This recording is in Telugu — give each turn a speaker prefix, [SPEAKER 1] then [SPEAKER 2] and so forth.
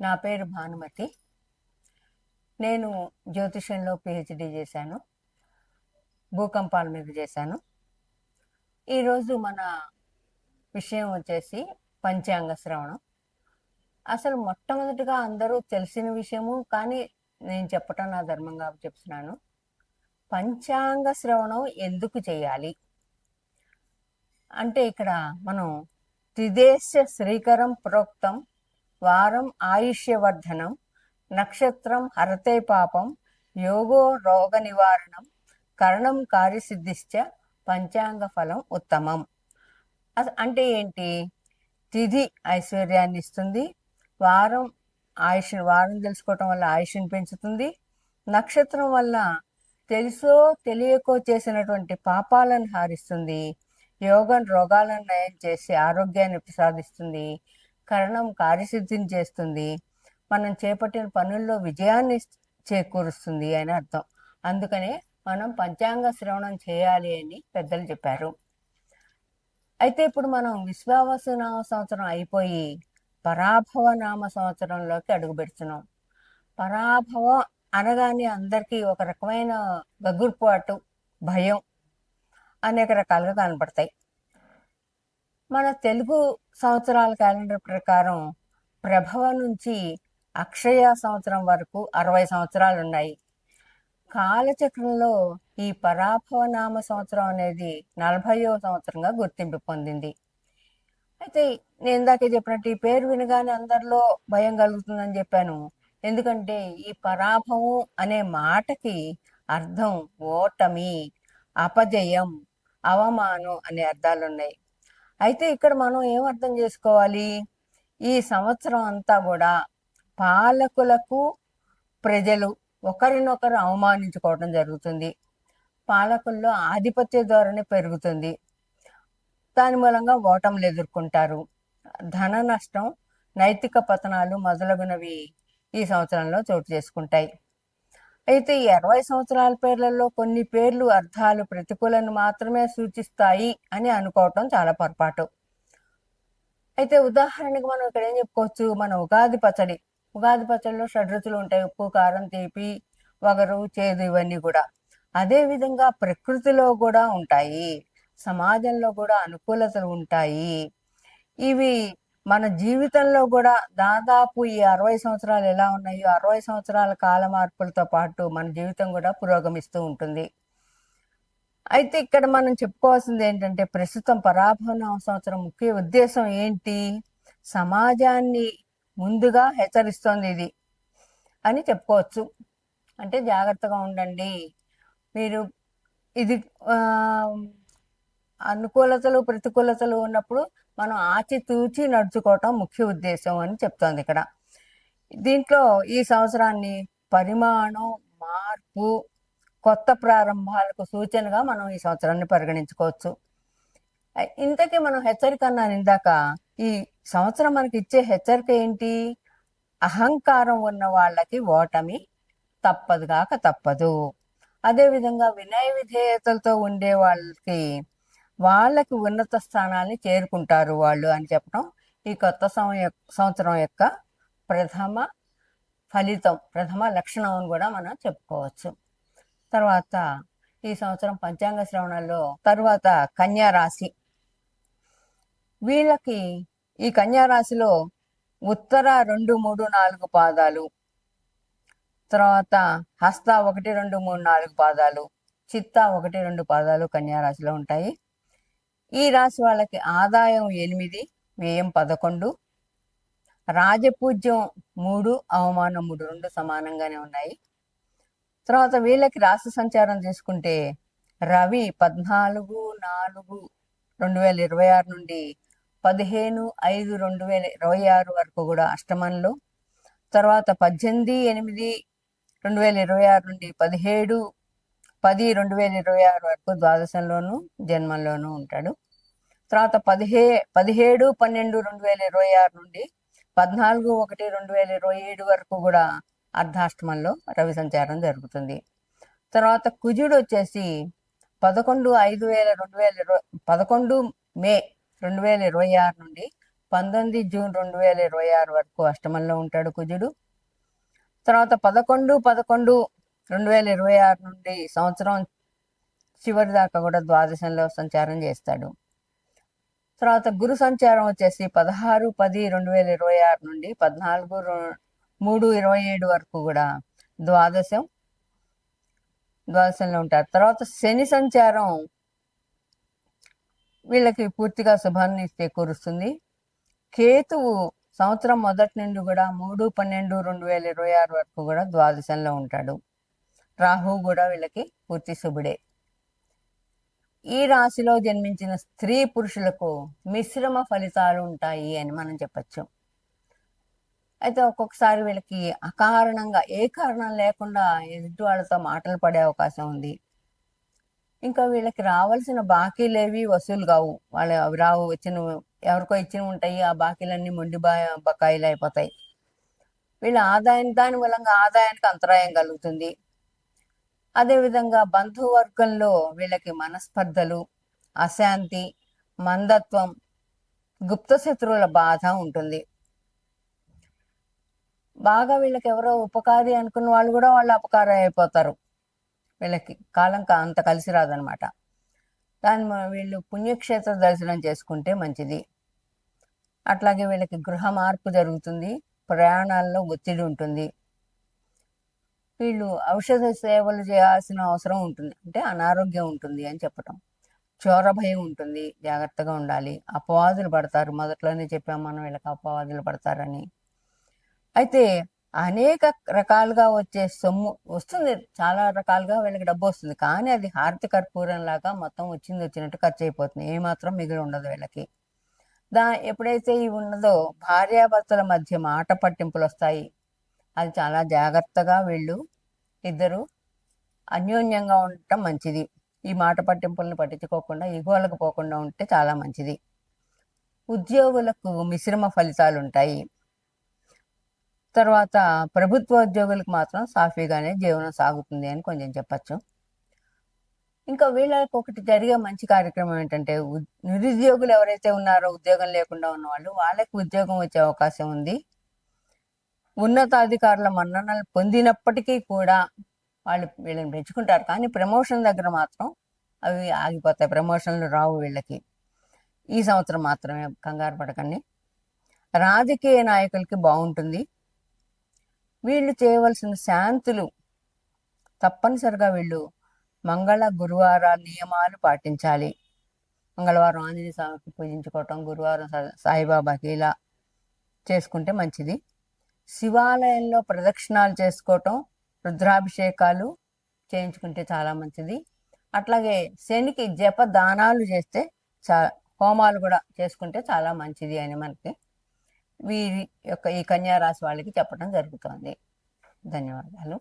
[SPEAKER 1] నా పేరు భానుమతి. నేను జ్యోతిషంలో పిహెచ్డి చేశాను. భూకంపాల మీద చేశాను. ఈరోజు మన విషయం వచ్చేసి పంచాంగ శ్రవణం. అసలు మొట్టమొదటిగా అందరూ తెలిసిన విషయము, కానీ నేను చెప్పటం నా ధర్మంగా చెప్తున్నాను. పంచాంగ శ్రవణం ఎందుకు చేయాలి అంటే, ఇక్కడ మనం త్రిదేశ శ్రీకరం ప్రోక్తం వారం ఆయుష్యవర్ధనం నక్షత్రం హరతే పాపం యోగో రోగ నివారణం కరణం కార్యసిద్ధిశ్చ పంచాంగ ఫలం ఉత్తమం. అంటే ఏంటి? తిథి ఐశ్వర్యాన్ని ఇస్తుంది, వారం తెలుసుకోవటం వల్ల ఆయుష్ని పెంచుతుంది, నక్షత్రం వల్ల తెలుసో తెలియకో చేసినటువంటి పాపాలను హారిస్తుంది, యోగం రోగాలను నయం చేసి ఆరోగ్యాన్ని ప్రసాదిస్తుంది, కరణం కార్యసిద్ధిని చేస్తుంది, మనం చేపట్టిన పనుల్లో విజయాన్ని చేకూరుస్తుంది అని అర్థం. అందుకనే మనం పంచాంగ శ్రవణం చేయాలి అని పెద్దలు చెప్పారు. అయితే ఇప్పుడు మనం విశ్వావసు నామ సంవత్సరం అయిపోయి పరాభవ నామ సంవత్సరంలోకి అడుగు పెడుతున్నాం. పరాభవం అనగానే అందరికీ ఒక రకమైన గగుర్పాటు, భయం అనేక రకాలుగా కనపడతాయి. మన తెలుగు సంవత్సరాల క్యాలెండర్ ప్రకారం ప్రభవ నుంచి అక్షయ సంవత్సరం వరకు 60 సంవత్సరాలు ఉన్నాయి. కాలచక్రంలో ఈ పరాభవ నామ సంవత్సరం అనేది 40వ సంవత్సరంగా గుర్తింపు పొందింది. అయితే నేను ఇందాకే చెప్పినట్టు ఈ పేరు వినగానే అందరిలో భయం కలుగుతుందని చెప్పాను. ఎందుకంటే ఈ పరాభవం అనే మాటకి అర్థం ఓటమి, అపజయం, అవమానం అనే అర్థాలు ఉన్నాయి. అయితే ఇక్కడ మనం ఏం అర్థం చేసుకోవాలి? ఈ సంవత్సరం అంతా కూడా పాలకులకు ప్రజలు ఒకరినొకరు అవమానించుకోవడం జరుగుతుంది. పాలకుల్లో ఆధిపత్య ధోరణి పెరుగుతుంది. దాని మూలంగా ఓటములు ఎదుర్కొంటారు. ధన నష్టం, నైతిక పతనాలు మొదలగునవి ఈ సంవత్సరంలో చోటు చేసుకుంటాయి. అయితే ఈ 60 సంవత్సరాల పేర్లలో కొన్ని పేర్లు అర్థాలు ప్రతికూలను మాత్రమే సూచిస్తాయి అని అనుకోవటం చాలా పొరపాటు. అయితే ఉదాహరణకి మనం ఇక్కడ ఏం చెప్పుకోవచ్చు? మన ఉగాది పచ్చడిలో షడ్రుచులు ఉంటాయి: ఉప్పు, కారం, తీపి, వగరు, చేదు, ఇవన్నీ కూడా. అదే విధంగా ప్రకృతిలో కూడా ఉంటాయి, సమాజంలో కూడా అనుకూలతలు ఉంటాయి. ఇవి మన జీవితంలో కూడా దాదాపు ఈ 60 సంవత్సరాలు ఎలా ఉన్నాయో 60 సంవత్సరాల కాల మార్పులతో పాటు మన జీవితం కూడా పురోగమిస్తూ ఉంటుంది. అయితే ఇక్కడ మనం చెప్పుకోవాల్సింది ఏంటంటే, ప్రస్తుతం పరాభవ సంవత్సరం ముఖ్య ఉద్దేశం ఏంటి? సమాజాన్ని ముందుగా హెచ్చరిస్తోంది ఇది అని చెప్పుకోవచ్చు. అంటే జాగ్రత్తగా ఉండండి, మీరు ఇది అనుకూలతలు ప్రతికూలతలు ఉన్నప్పుడు మనం ఆచితూచి నడుచుకోవటం ముఖ్య ఉద్దేశం అని చెప్తోంది ఇక్కడ. దీంట్లో ఈ సంవత్సరాన్ని పరిమాణం, మార్పు, కొత్త ప్రారంభాలకు సూచనగా మనం ఈ సంవత్సరాన్ని పరిగణించుకోవచ్చు. ఇంతకీ మనం హెచ్చరిక అన్నాను ఇందాక. ఈ సంవత్సరం మనకి ఇచ్చే హెచ్చరిక ఏంటి? అహంకారం ఉన్న వాళ్ళకి ఓటమి తప్పదుగాక తప్పదు. అదేవిధంగా వినయ విధేయతలతో ఉండే వాళ్ళకి ఉన్నత స్థానాన్ని చేరుకుంటారు వాళ్ళు అని చెప్పడం ఈ కొత్త సంవత్సరం యొక్క ప్రథమ ఫలితం, ప్రథమ లక్షణం అని కూడా మనం చెప్పుకోవచ్చు. తర్వాత ఈ సంవత్సరం పంచాంగ శ్రవణంలో తర్వాత కన్యా రాశి. వీళ్ళకి ఈ కన్యా రాశిలో ఉత్తర 2, 3, 4 పాదాలు, తర్వాత హస్త 1, 2, 3, 4 పాదాలు, చిత్త 1, 2 పాదాలు కన్యా రాశిలో ఉంటాయి. ఈ రాశి వాళ్ళకి ఆదాయం 8, వ్యయం 11, రాజపూజ్యం 3, అవమానం 3, 2 సమానంగానే ఉన్నాయి. తర్వాత వీళ్ళకి రాశి సంచారం తీసుకుంటే రవి 14/4/2026 నుండి 15/5/2026 వరకు కూడా అష్టమంలో, తర్వాత 18/8/2026 నుండి 17/10/2026 వరకు ద్వాదశంలోను జన్మంలోనూ ఉంటాడు. తర్వాత 17/12/2026 నుండి 14/1/2027 వరకు కూడా అర్ధాష్టమంలో రవి సంచారం జరుగుతుంది. తర్వాత కుజుడు వచ్చేసి 11 మే 2026 నుండి 19 జూన్ 2026 వరకు అష్టమంలో ఉంటాడు కుజుడు. తర్వాత 11/11/2026 నుండి సంవత్సరం చివరి దాకా కూడా ద్వాదశంలో సంచారం చేస్తాడు. తర్వాత గురు సంచారం వచ్చేసి 16/10/2026 నుండి 14/3/27 వరకు కూడా ద్వాదశంలో ఉంటారు. తర్వాత శని సంచారం వీళ్ళకి పూర్తిగా శుభాన్ని చేకూరుస్తుంది. కేతువు సంవత్సరం మొదటి నుండి కూడా 3/12/2026 వరకు కూడా ద్వాదశంలో ఉంటాడు. రాహువు కూడా వీళ్ళకి పూర్తి శుభుడే. ఈ రాశిలో జన్మించిన స్త్రీ పురుషులకు మిశ్రమ ఫలితాలు ఉంటాయి అని మనం చెప్పచ్చు. అయితే ఒక్కొక్కసారి వీళ్ళకి అకారణంగా ఏ కారణం లేకుండా ఎదుటి వాళ్ళతో మాటలు పడే అవకాశం ఉంది. ఇంకా వీళ్ళకి రావాల్సిన బాకీలేవి వసూలు కావు. వాళ్ళు అవి రావు, ఎవరికో ఇచ్చినవి ఉంటాయి. ఆ బాకీలన్నీ మొండి బకాయిలు అయిపోతాయి. వీళ్ళ దాని మూలంగా ఆదాయానికి అంతరాయం కలుగుతుంది. అదేవిధంగా బంధువర్గంలో వీళ్ళకి మనస్పర్ధలు, అశాంతి, మందత్వం, గుప్త శత్రువుల బాధ ఉంటుంది. బాగా వీళ్ళకి ఎవరో ఉపకారి అనుకున్న వాళ్ళు కూడా వాళ్ళు అపకారం అయిపోతారు. వీళ్ళకి కాలం అంత కలిసి రాదనమాట. వీళ్ళు పుణ్యక్షేత్ర దర్శనం చేసుకుంటే మంచిది. అట్లాగే వీళ్ళకి గృహ మార్పు జరుగుతుంది. ప్రయాణాల్లో ఒత్తిడి ఉంటుంది. వీళ్ళు ఔషధ సేవలు చేయాల్సిన అవసరం ఉంటుంది. అంటే అనారోగ్యం ఉంటుంది అని చెప్పటం. చోర భయం ఉంటుంది, జాగ్రత్తగా ఉండాలి. అపవాదులు పడతారు. మొదట్లోనే చెప్పాం మనం వీళ్ళకి అపవాదులు పడతారని. అయితే అనేక రకాలుగా వచ్చే సొమ్ము వస్తుంది, చాలా రకాలుగా వీళ్ళకి డబ్బు వస్తుంది. కానీ అది హారతి కర్పూరం లాగా మొత్తం వచ్చినట్టు ఖర్చు అయిపోతుంది. ఏమాత్రం మిగిలి ఉండదు వీళ్ళకి. ఎప్పుడైతే ఇవి ఉన్నదో భార్యాభర్తల మధ్య మాట పట్టింపులు వస్తాయి. అది చాలా జాగ్రత్తగా వీళ్ళు ఇద్దరు అన్యోన్యంగా ఉండటం మంచిది. ఈ మాట పట్టింపులను పట్టించుకోకుండా ఇగోలకు పోకుండా ఉంటే చాలా మంచిది. ఉద్యోగులకు మిశ్రమ ఫలితాలు ఉంటాయి. తర్వాత ప్రభుత్వ ఉద్యోగులకు మాత్రం సాఫీగానే జీవనం సాగుతుంది అని కొంచెం చెప్పచ్చు. ఇంకా వీళ్ళకి ఒకటి జరిగే మంచి కార్యక్రమం ఏంటంటే, నిరుద్యోగులు ఎవరైతే ఉన్నారో, ఉద్యోగం లేకుండా ఉన్నవాళ్ళు, వాళ్ళకి ఉద్యోగం వచ్చే అవకాశం ఉంది. ఉన్నతాధికారుల మన్ననలు పొందినప్పటికీ కూడా వీళ్ళని పెంచుకుంటారు. కానీ ప్రమోషన్ దగ్గర మాత్రం అవి ఆగిపోతాయి. ప్రమోషన్లు రావు వీళ్ళకి. ఈ సంవత్సరం మాత్రమే, కంగారు పడకండి. రాజకీయ నాయకులకి బాగుంటుంది. వీళ్ళు చేయవలసిన శాంతులు తప్పనిసరిగా వీళ్ళు మంగళ గురువారాల నియమాలు పాటించాలి. మంగళవారం ఆంజనేయ స్వామికి పూజించుకోవటం, గురువారం సాయిబాబాకి ఇలా చేసుకుంటే మంచిది. శివాలయంలో ప్రదక్షిణాలు చేసుకోవటం, రుద్రాభిషేకాలు చేయించుకుంటే చాలా మంచిది. అట్లాగే శనికి జప దానాలు చేస్తే హోమాలు కూడా చేసుకుంటే చాలా మంచిది అని మనకి ఈ కన్యా రాశి వాళ్ళకి చెప్పడం జరుగుతుంది. ధన్యవాదాలు.